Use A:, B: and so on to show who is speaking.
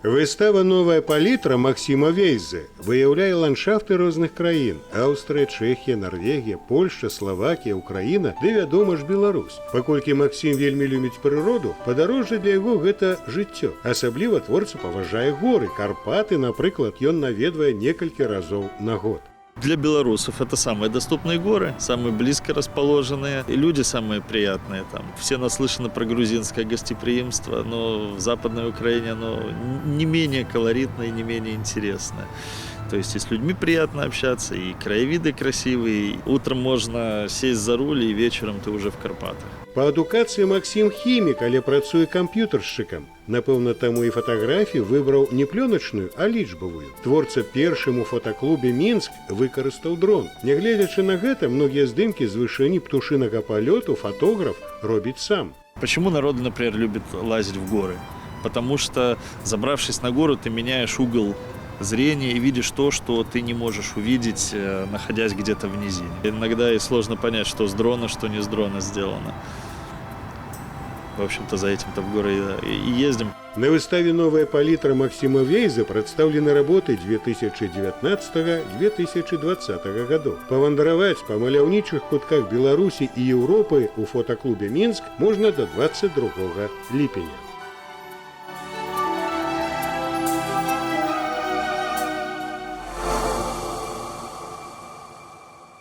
A: Выстава «Новая палітра» Максіма Вейзе выяўляе ландшафты розных краін: Аўстрыя, Чэхія, Нарвегія, Польшча, Славакія, Украіна, ды, вядома ж, Беларусь. Паколькі Максім вельмі любіць прыроду, падарожжа для яго гэта жыццё. Асабліва творца паважае горы. Карпаты, напрыклад, ён наведвае некалькі разоў на год.
B: Для белорусов это самые доступные горы, самые близко расположенные, и люди самые приятные там. Все наслышаны про грузинское гостеприимство, но в Западной Украине оно не менее колоритное и не менее интересное. То есть и с людьми приятно общаться, и краевиды красивые, и утром можно сесть за руль, и вечером ты уже в Карпатах.
A: Па адукацыі Максім хімік, але працуе камп'ютаршчыкам. Напэўна, таму і фатаграфію выбраў не плёначную, а лічбавую. Творца першым у фотаклубе «Мінск» выкарыстаў дрон. Нягледзячы на гэта, многія здымкі з вышыні птушынага палёту фотограф робіць сам.
B: Почему народ, например, любит лазить в горы? Потому что, забравшись на гору, ты меняешь угол зрения и видишь то, что ты не можешь увидеть, находясь где-то в низине. Иногда и сложно понять, что с дрона, что не с дрона сделано. В общем-то, за этим-то в горы и ездим.
A: На выставе «Новая палітра» Максіма Вейзе прадстаўлены работы 2019-2020 гадоў. Павандраваць па маляўнічых кутках Беларусі і Еўропы у фотаклубе «Мінск» можна да 22 ліпеня.